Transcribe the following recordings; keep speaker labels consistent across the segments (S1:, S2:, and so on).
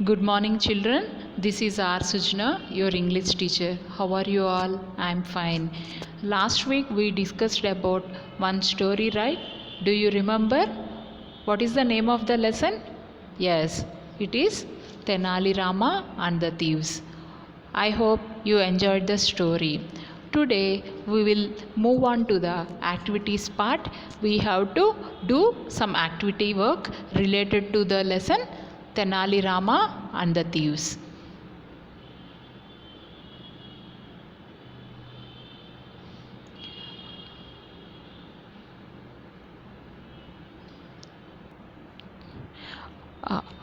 S1: Good morning, children. This is R. Sujna, your English teacher. How are you all? I'm fine. Last week we discussed about one story, right? Do you remember? What is the name of the lesson? Yes, it is Tenali Rama and the Thieves. I hope you enjoyed the story. Today we will move on to the activities part. We have to do some activity work related to the lesson Tenali Rama and the Thieves.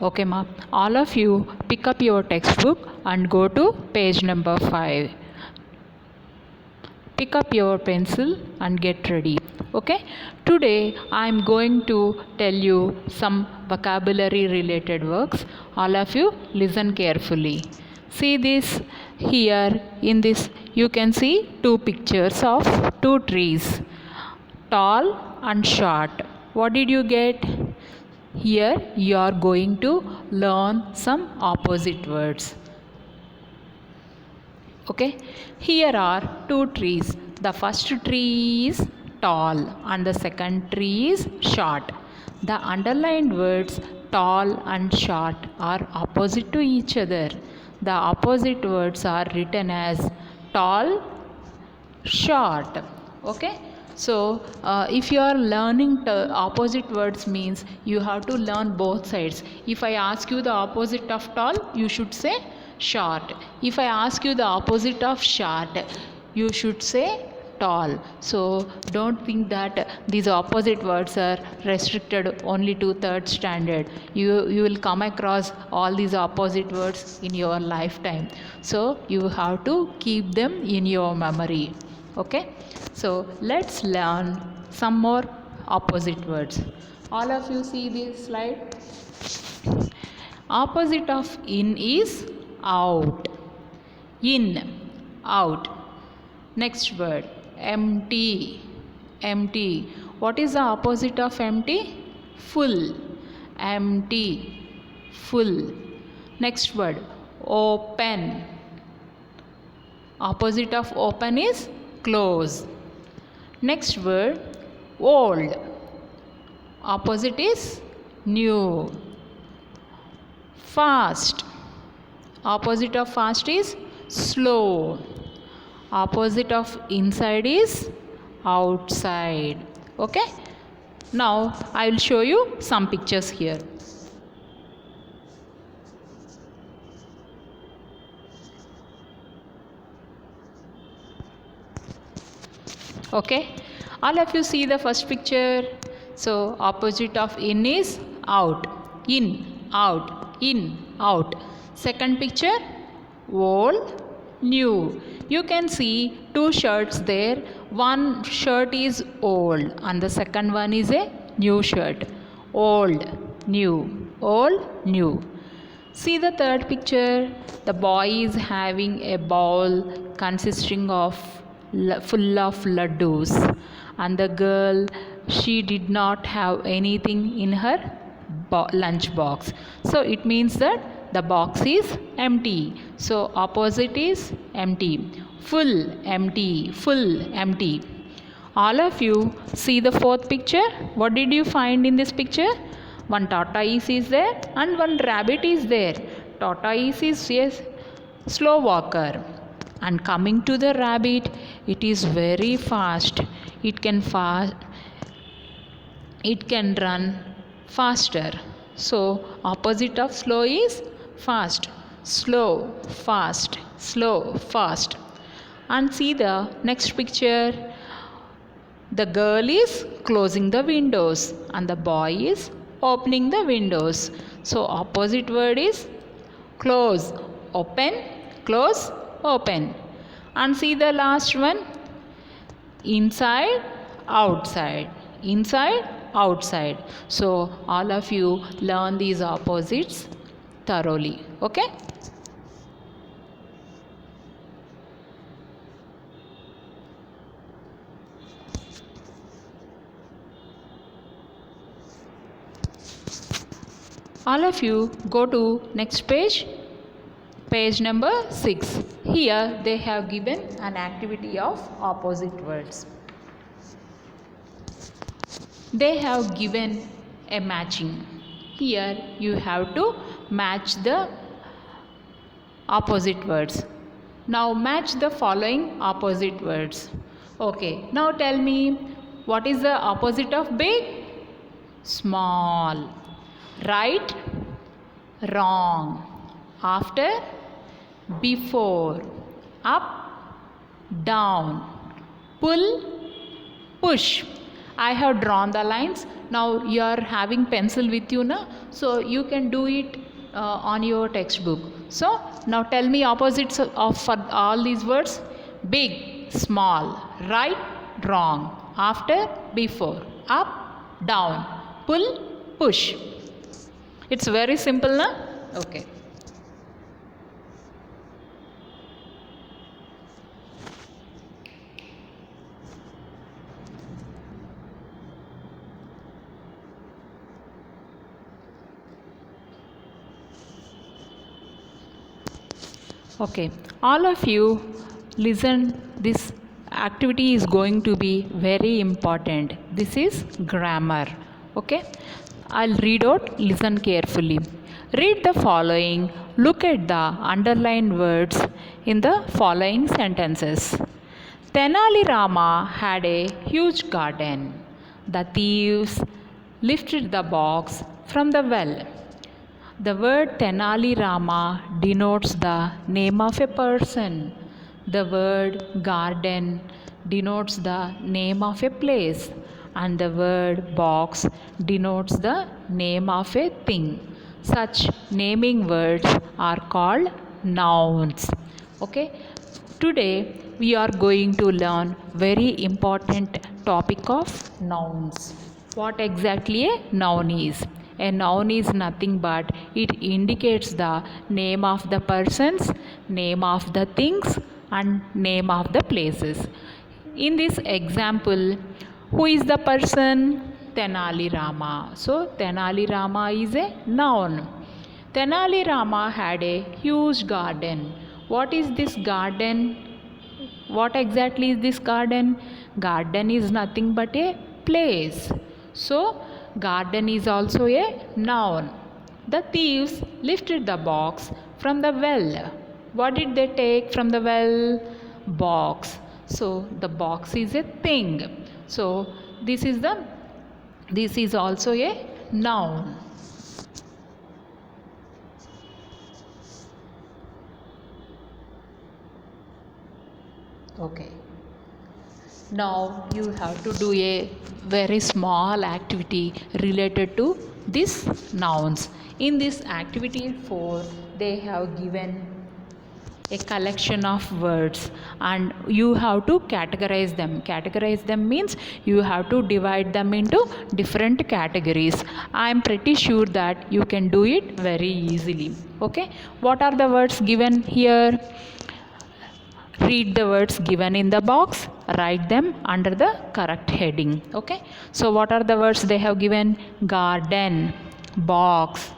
S1: Okay, ma. All of you pick up your textbook and go to page number 5. Pick up your pencil and get ready. Okay, today I am going to tell you some vocabulary related words. All of you listen carefully. See this. Here in this you can see two pictures of two trees, tall and short. What did you get? Here you are going to learn some opposite words. Okay, here are two trees. The first tree is tall and the second tree is short. The underlined words tall and short are opposite to each other. The opposite words are written as tall, short. Okay, so if you are learning opposite words means you have to learn both sides. If I ask you the opposite of tall, you should say short. If I ask you the opposite of short, you should say tall. So don't think that these opposite words are restricted only to third standard. You will come across all these opposite words in your lifetime. So you have to keep them in your memory. Okay, so let's learn some more opposite words. All of you see this slide. Opposite of in is out. In, out. Next word, empty. Empty. What is the opposite of empty? Full. Empty, full. Next word, open. Opposite of open is close. Next word, old. Opposite is new. Fast. Opposite of fast is slow. Opposite of inside is outside. Okay, now I will show you some pictures here. Okay, all of you see the first picture. So opposite of in is out. In, out, in, out. Second picture, old, new. You can see two shirts there. One shirt is old and the second one is a new shirt. Old, new, old, new. See the third picture. The boy is having a bowl consisting of full of laddus, and the girl, she did not have anything in her lunch box. So it means that the box is empty. So opposite is empty. Full, empty, full, empty. All of you see the fourth picture. What did you find in this picture? One tortoise is there and one rabbit is there. Tortoise is a slow walker, and coming to the rabbit, it is very fast. It can run faster. So opposite of slow is fast. Slow, fast, slow, fast. And see the next picture. The girl is closing the windows and the boy is opening the windows. So opposite word is close, open, close, open. And see the last one, inside, outside, inside, outside. So all of you learn these opposites thoroughly. Okay. All of you go to next page, page number 6. Here they have given an activity of opposite words. They have given a matching. Here you have to match the opposite words. Now match the following opposite words. Okay, now tell me, what is the opposite of big? Small. Right? Wrong. After? Before. Up? Down. Pull? Push. I have drawn the lines. Now you are having pencil with you now, so you can do it on your textbook. So now tell me opposites of for all these words. Big, small, right, wrong, after, before, up, down, pull, push. It's very simple, na? Okay. Okay, all of you listen, this activity is going to be very important. This is grammar. Okay, I'll read out, listen carefully. Read the following, look at the underlined words in the following sentences. Tenali Rama had a huge garden. The thieves lifted the box from the well. The word Tenali Rama denotes the name of a person. The word garden denotes the name of a place. And the word box denotes the name of a thing. Such naming words are called nouns. Okay. Today we are going to learn very important topic of nouns. What exactly a noun is? A noun is nothing but it indicates the name of the persons, name of the things and name of the places. In this example, who is the person? Tenali Rama. So Tenali Rama is a noun. Tenali Rama had a huge garden. What is this garden? What exactly is this garden? Garden is nothing but a place. So garden is also a noun. The thieves lifted the box from the well. What did they take from the well? Box. So the box is a thing. So this is also a noun. Okay. Now you have to do a very small activity related to these nouns. In this activity 4, they have given a collection of words and you have to categorize them. Categorize them means you have to divide them into different categories. I am pretty sure that you can do it very easily. Okay. What are the words given here? Read the words given in the box, write them under the correct heading. Okay. So what are the words they have given? Garden, box,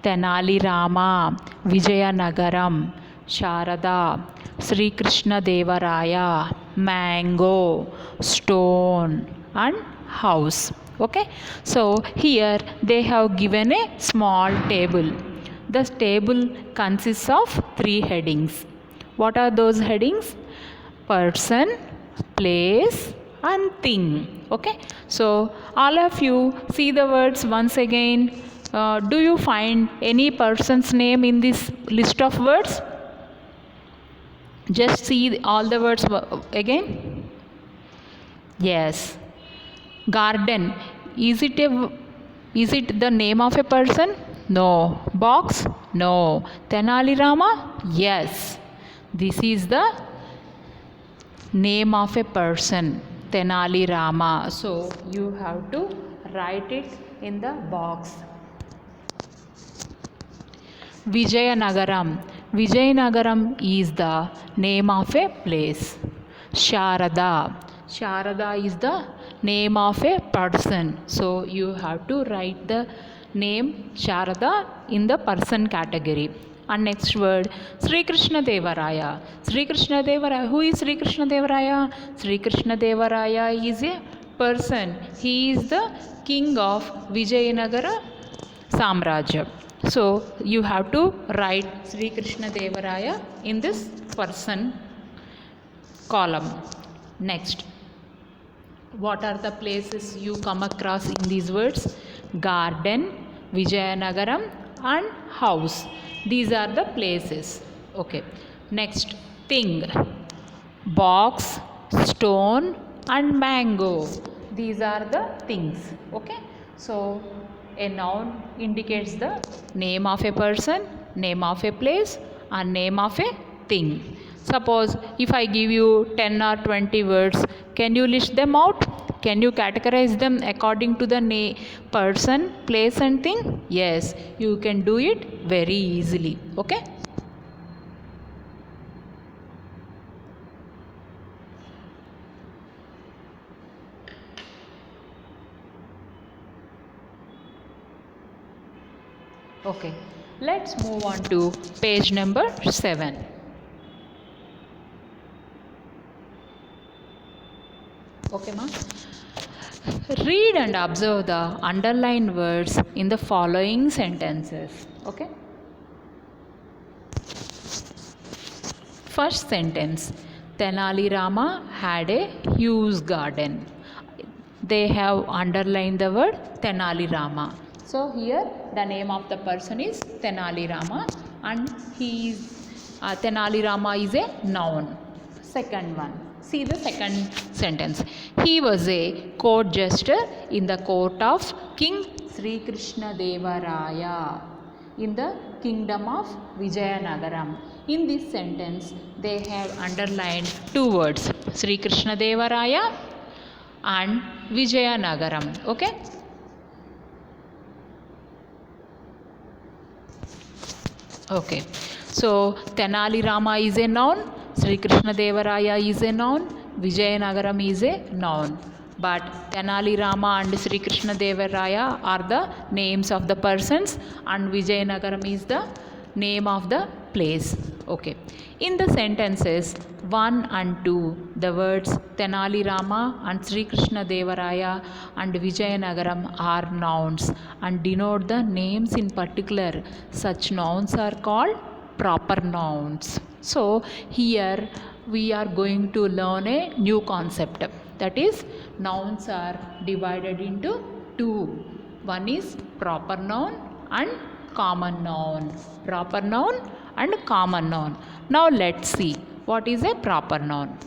S1: Tenali Rama, Vijayanagaram, Sharada, Sri Krishna Devaraya, mango, stone and house. Okay. So here they have given a small table. The table consists of 3 headings. What are those headings? Person, place and thing. Okay. So all of you see the words once again. Do you find any person's name in this list of words? Just see all the words again. Yes. Garden. Is it the name of a person? No. Box? No. Tenali Rama? Yes. This is the name of a person, Tenali Rama. So you have to write it in the box. Vijayanagaram. Vijayanagaram is the name of a place. Sharada. Sharada is the name of a person. So you have to write the name Sharada in the person category. And next word, Sri Krishna Devaraya. Sri Krishna Devaraya. Who is Sri Krishna Devaraya? Sri Krishna Devaraya is a person. He is the king of Vijayanagara Samrajya. So you have to write Sri Krishna Devaraya in this person column. Next, what are the places you come across in these words? Garden, Vijayanagaram and house. These are the places. Okay. Next, thing. Box, stone and mango. These are the things. Okay. So a noun indicates the name of a person, name of a place and name of a thing. Suppose if I give you 10 or 20 words, can you list them out? Can you categorize them according to the person, place and thing? Yes, you can do it very easily. Okay? Okay, let's move on to page number 7. Okay, ma? Read and observe the underlined words in the following sentences. Okay? First sentence, Tenali Rama had a huge garden. They have underlined the word Tenali Rama. So here the name of the person is Tenali Rama and he is Tenali Rama is a noun. Second one, see the second sentence. He was a court jester in the court of King Sri Krishna Devaraya in the kingdom of Vijayanagaram. In this sentence they have underlined two words, Sri Krishna Devaraya and Vijayanagaram. Okay? Okay, so Tenali Rama is a noun, Sri Krishna Devaraya is a noun, Vijayanagaram is a noun. But Tenali Rama and Sri Krishna Devaraya are the names of the persons and Vijayanagaram is the name of the place. Okay. In the sentences 1 and 2, the words Tenali Rama and Sri Krishna Devaraya and Vijayanagaram are nouns and denote the names in particular. Such nouns are called proper nouns. So here we are going to learn a new concept, that is nouns are divided into two. One is proper noun and common noun. Proper noun and common noun. Now let's see what is a proper noun.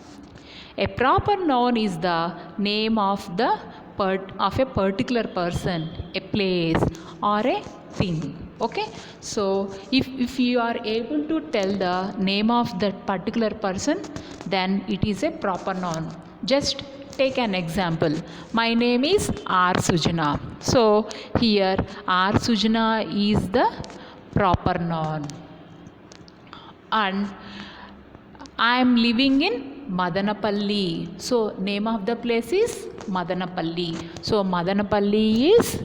S1: A proper noun is the name of a particular person, a place or a thing. Okay, so if you are able to tell the name of that particular person, then it is a proper noun. Just take an example. My name is R. Sujana. So here R. Sujana is the proper noun. And I am living in Madanapalli. So name of the place is Madanapalli. So Madanapalli is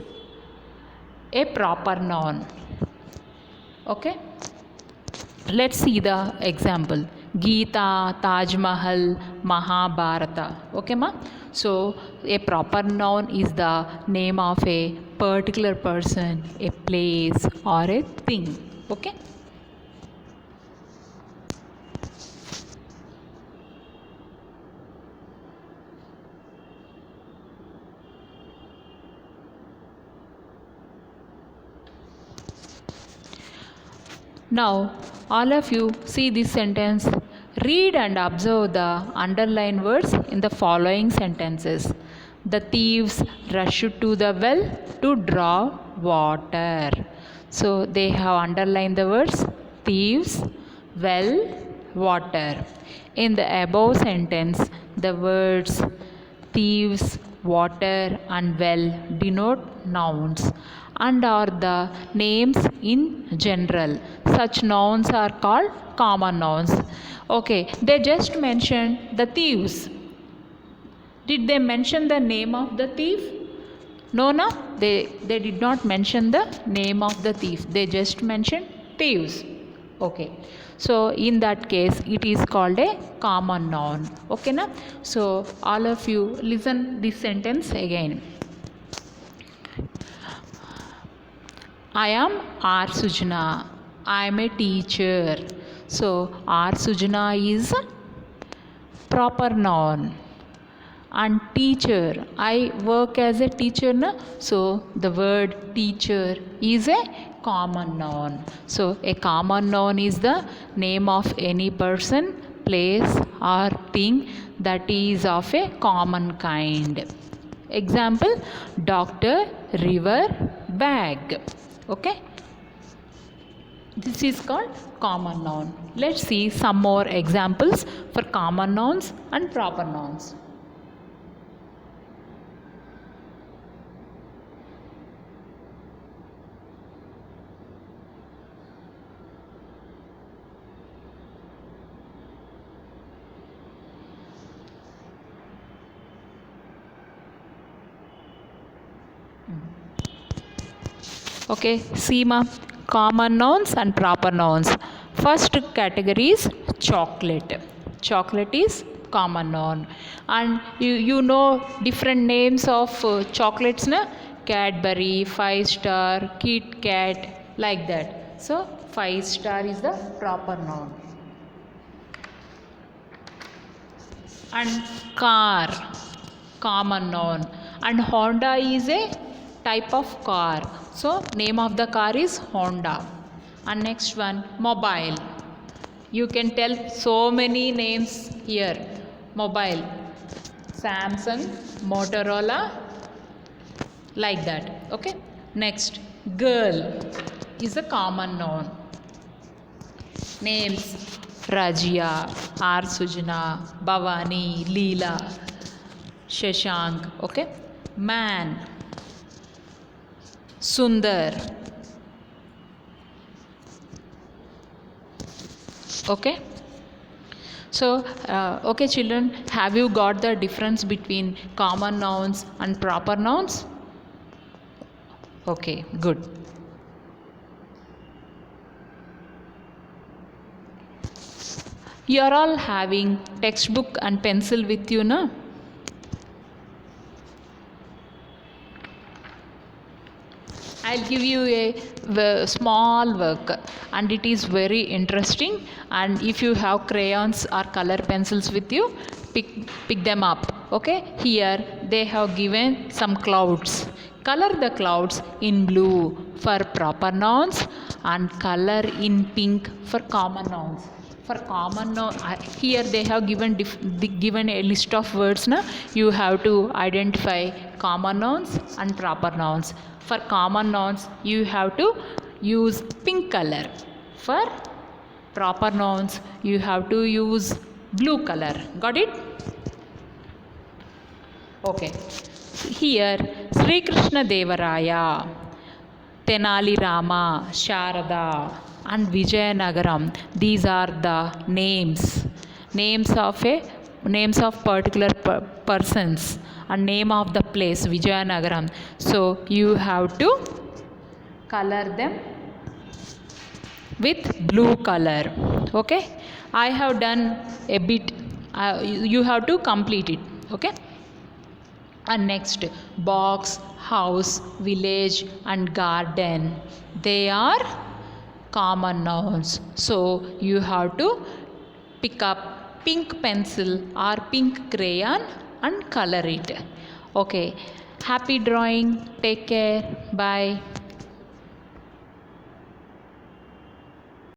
S1: a proper noun. Okay. Let's see the example. Gita, Taj Mahal, Mahabharata. Okay, ma? So a proper noun is the name of a particular person, a place or a thing. Okay. Now, all of you see this sentence. Read and observe the underlined words in the following sentences. The thieves rushed to the well to draw water. So, they have underlined the words thieves, well, water. In the above sentence, the words thieves, water and well denote nouns and are the names in general. Such nouns are called common nouns. Okay, they just mentioned the thieves. Did they mention the name of the thief? No, no, they did not mention the name of the thief. They just mentioned thieves. Okay, so in that case it is called a common noun. Okay na? So all of you listen this sentence again. I am R Sujana. I am a teacher. So R Sujana is proper noun. And teacher, I work as a teacher na? So the word teacher is a common noun. So a common noun is the name of any person, place or thing that is of a common kind. Example, doctor, river, bag. Okay, this is called common noun. Let's see some more examples for common nouns and proper nouns. Okay, Seema, common nouns and proper nouns. First category is chocolate. Chocolate is common noun. And you know different names of chocolates, na? Cadbury, 5-star, Kit Kat, like that. So 5-star is the proper noun. And car, common noun. And Honda is a type of car. So name of the car is Honda. And next one, mobile. You can tell so many names here. Mobile, Samsung, Motorola, like that. Okay. Next, girl is a common noun. Names, Rajia, R Sujana, Bhavani, Leela, Shashank. Okay. Man, Sundar. Okay. So, okay children, have you got the difference between common nouns and proper nouns? Okay, good. You are all having textbook and pencil with you, na? I'll give you a small work and it is very interesting, and if you have crayons or color pencils with you, pick them up. Okay, here they have given some clouds. Color the clouds in blue for proper nouns and color in pink for common nouns. For common noun, here they have given a list of words. Na? You have to identify common nouns and proper nouns. For common nouns, you have to use pink color. For proper nouns, you have to use blue color. Got it? Okay. Here, Sri Krishna Devaraya, Tenali Rama, Sharada, and Vijayanagaram. These are the names of particular persons and name of the place, Vijayanagaram. So you have to color them with blue color. Okay, I have done a bit. You have to complete it. Okay. And next, box, house, village, and garden. They are common nouns. So you have to pick up pink pencil or pink crayon and color it. Okay. Happy drawing. Take care. Bye.